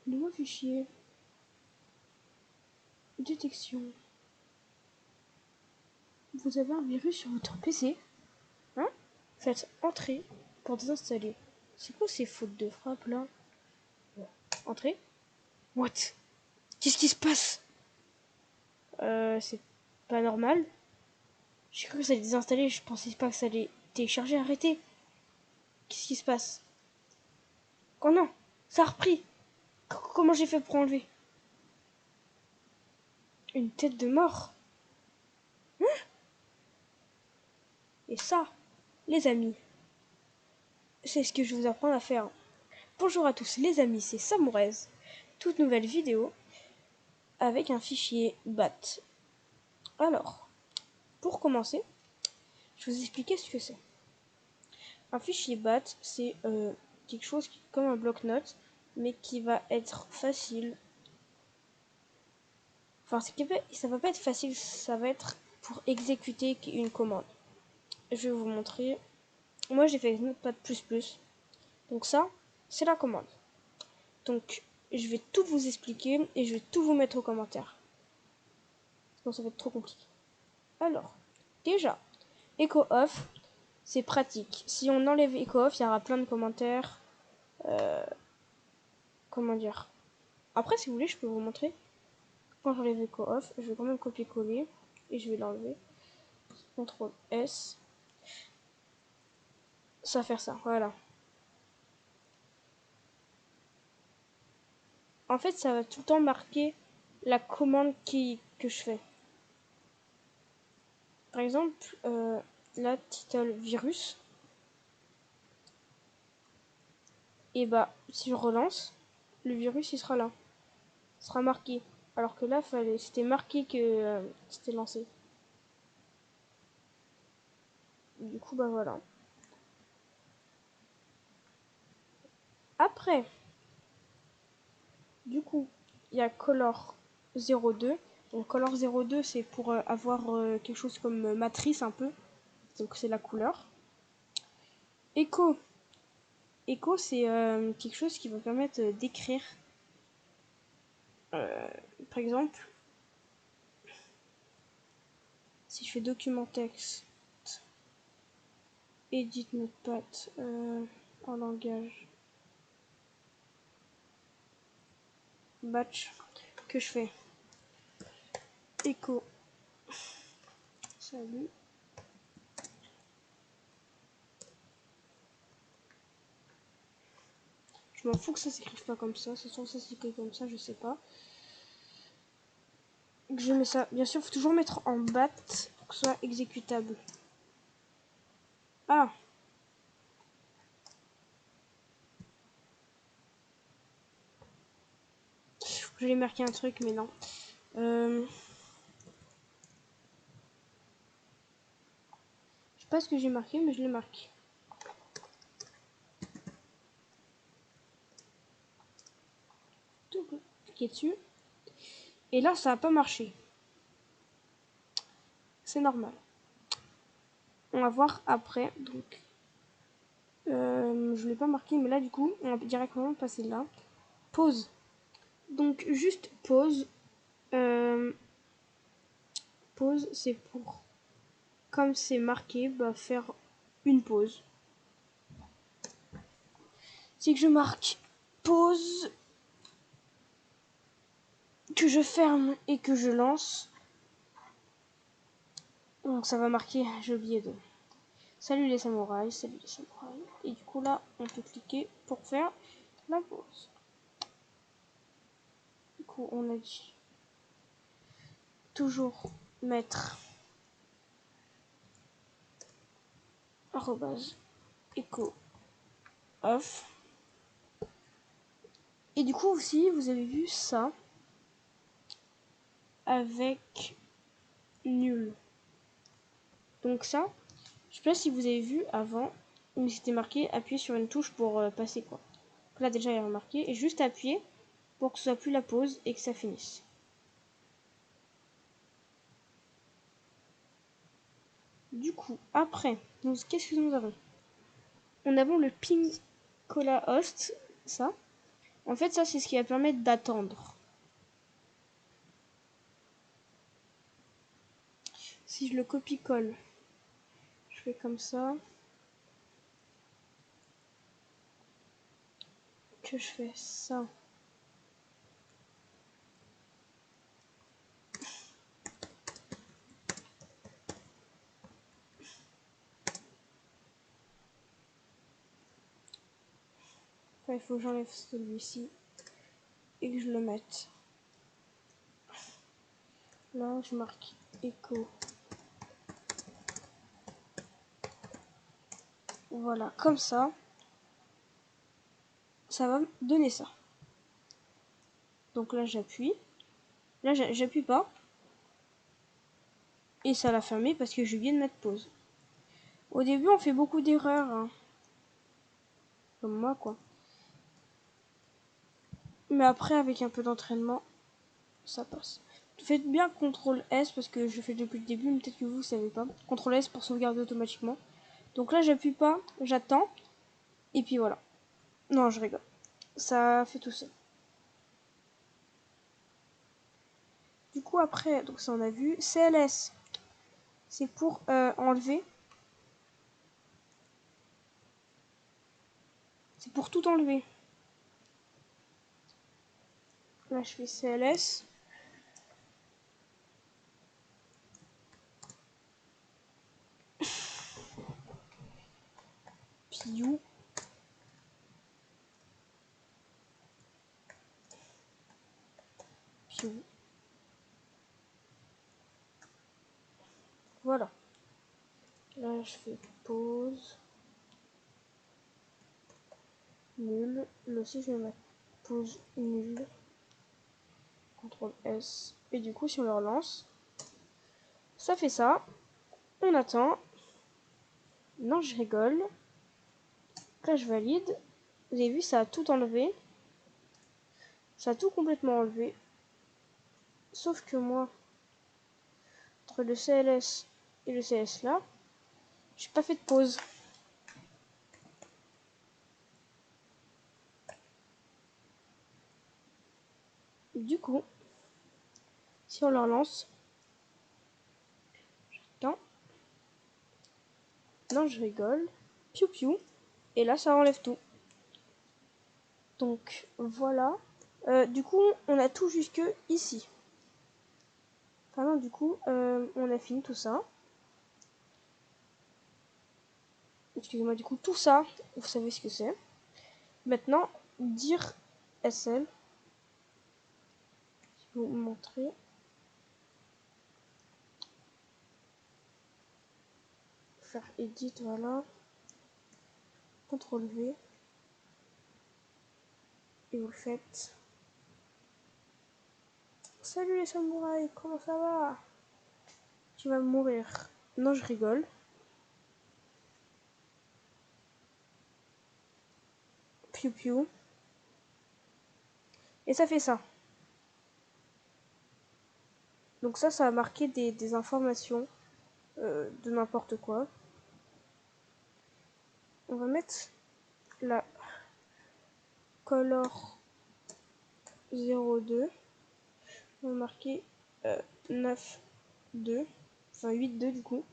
Nouveau fichier. Détection. Vous avez un virus sur votre PC. Hein? Faites entrer pour désinstaller. C'est quoi ces fautes de frappe là? Entrer. What? Qu'est-ce qui se passe? C'est pas normal. J'ai cru que ça allait désinstaller, je pensais pas que ça allait télécharger. Arrêtez. Qu'est-ce qui se passe? Oh non, ça a repris. Comment j'ai fait pour enlever? Une tête de mort. Hein? Et ça, les amis, c'est ce que je vais vous apprendre à faire. Bonjour à tous les amis, c'est Samouraï. Toute nouvelle vidéo avec un fichier BAT. Alors, pour commencer, je vais vous expliquer ce que c'est. Un fichier BAT, c'est quelque chose comme un bloc-notes, mais qui va être facile. Enfin, ça va pas être facile, ça va être pour exécuter une commande. Je vais vous montrer. Moi, j'ai fait Notepad++. Donc ça, c'est la commande. Donc, je vais tout vous expliquer et je vais tout vous mettre aux commentaires. Sinon, ça va être trop compliqué. Alors, déjà, Echo Off, c'est pratique. Si on enlève Echo Off, il y aura plein de commentaires. Comment dire? Après, si vous voulez, je peux vous montrer. Quand j'enlève Echo Off, je vais quand même copier-coller et je vais l'enlever. CTRL S. Ça va faire ça, voilà. En fait, ça va tout le temps marquer la commande que je fais. Par exemple, là, title virus. Et bah, si je relance, le virus il sera là. Il sera marqué. Alors que là, c'était marqué que c'était lancé. Du coup, bah voilà. Après, du coup, il y a color 02. Donc color 02, c'est pour avoir quelque chose comme matrice un peu. Donc c'est la couleur. Echo. Echo, c'est quelque chose qui va permettre d'écrire. Par exemple, si je fais document texte, edit notepad en langage, batch, que je fais echo, salut, je m'en fous que ça s'écrive pas comme ça, c'est sûr ça s'écrit comme ça, je sais pas. Je mets ça, bien sûr, faut toujours mettre en bat pour que ce soit exécutable. Ah, je vais marquer un truc, mais non. Je sais pas ce que j'ai marqué, mais je l'ai marqué. Cliquer dessus. Et là, ça n'a pas marché. C'est normal. On va voir après. Donc, je ne l'ai pas marqué, mais là, du coup, on va directement passer là. Pause. Donc, juste pause. Pause, c'est pour, comme c'est marqué, bah, faire une pause. C'est que je marque pause, que je ferme et que je lance. Donc ça va marquer, j'ai oublié de... Salut les samouraïs, salut les samouraïs. Et du coup là, on peut cliquer pour faire la pause. Du coup, on a dit toujours mettre arrobase echo off. Et du coup aussi, vous avez vu ça avec nul. Donc ça, je sais pas si vous avez vu avant, mais c'était marqué appuyer sur une touche pour passer quoi. Donc là déjà il y a remarqué et juste appuyer pour que ce soit plus la pause et que ça finisse. Du coup, après, qu'est-ce que nous avons? On a le ping cola host, ça. En fait, ça, c'est ce qui va permettre d'attendre. Si je le copie-colle, je fais comme ça. Que je fais ça. Enfin, il faut que j'enlève celui-ci et que je le mette. Là, je marque écho. Voilà, comme ça. Ça va me donner ça. Donc là, j'appuie. Là, j'appuie pas. Et ça l'a fermé parce que je viens de mettre pause. Au début, on fait beaucoup d'erreurs. Hein. Comme moi, quoi. Mais après, avec un peu d'entraînement, ça passe. Faites bien CTRL S parce que je fais depuis le début, mais peut-être que vous ne savez pas. CTRL S pour sauvegarder automatiquement. Donc là, j'appuie pas, j'attends. Et puis voilà. Non, je rigole. Ça fait tout ça. Du coup, après, donc ça on a vu. CLS, c'est pour enlever. C'est pour tout enlever. Là, je fais CLS. Piou. Piou. Voilà. Là, je fais pause. Nul. Là aussi, je vais mettre pause nul. CTRL S. Et du coup, si on le relance, ça fait ça. On attend. Non, je rigole. Là, je valide. Vous avez vu, ça a tout enlevé. Ça a tout complètement enlevé. Sauf que moi, entre le CLS et le CS là, j'ai pas fait de pause. Du coup, si on le relance, j'attends. Non, je rigole. Piou piou. Et là, ça enlève tout. Donc, voilà. Du coup, on a tout jusque ici. Enfin non, du coup, on a fini tout ça. Excusez-moi, du coup, tout ça, vous savez ce que c'est. Maintenant, dire SL. Je vais vous montrer. Faire edit, voilà. CTRL V. Et vous le faites. Salut les samouraïs, comment ça va? Tu vas mourir. Non, je rigole. Piou piou. Et ça fait ça. Donc ça a marqué des informations de n'importe quoi. On va mettre la color 02. On va marquer 9,2. Enfin 8,2 du coup.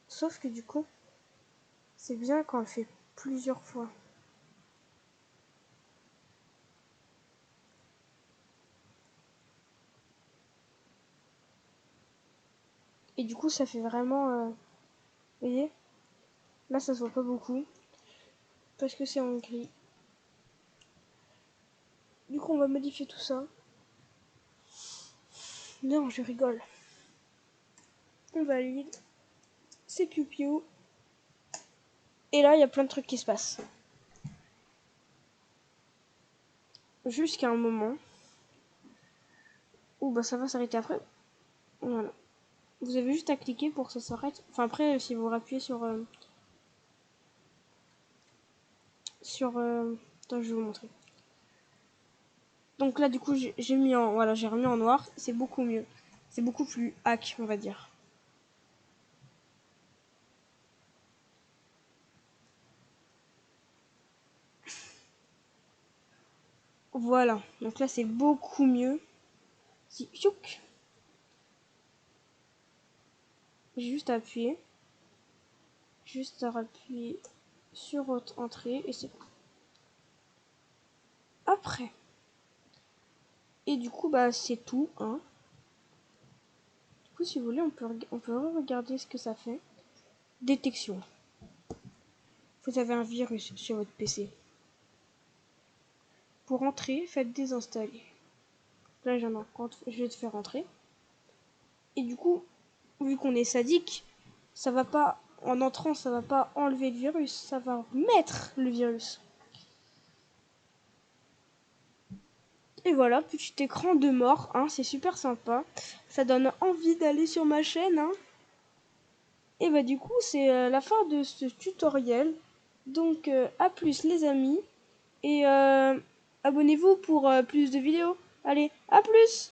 Sauf que du coup, c'est bien quand on le fait plusieurs fois. Et du coup, ça fait vraiment... vous voyez? Là, ça se voit pas beaucoup. Parce que c'est en gris. Du coup, on va modifier tout ça. Non, je rigole. On valide. C'est piou piou. Et là, il y a plein de trucs qui se passent. Jusqu'à un moment où bah, ça va s'arrêter après. Voilà. Vous avez juste à cliquer pour que ça s'arrête. Enfin, après, si vous rappuyez sur... Attends, je vais vous montrer. Donc là, du coup, j'ai mis en... Voilà, j'ai remis en noir. C'est beaucoup mieux. C'est beaucoup plus hack, on va dire. Voilà, donc là c'est beaucoup mieux. Si, chouk. J'ai juste à appuyer. Juste à appuyer sur votre entrée et c'est bon. Après. Et du coup, bah c'est tout, hein. Du coup, si vous voulez, on peut regarder ce que ça fait. Détection. Vous avez un virus sur votre PC. Pour entrer, faites désinstaller. Là, je vais te faire entrer. Et du coup, vu qu'on est sadique, ça va pas, en entrant, ça va pas enlever le virus, ça va mettre le virus. Et voilà, petit écran de mort, hein, c'est super sympa. Ça donne envie d'aller sur ma chaîne, hein. Et bah du coup, c'est la fin de ce tutoriel. Donc, à plus les amis. Et abonnez-vous pour plus de vidéos. Allez, à plus!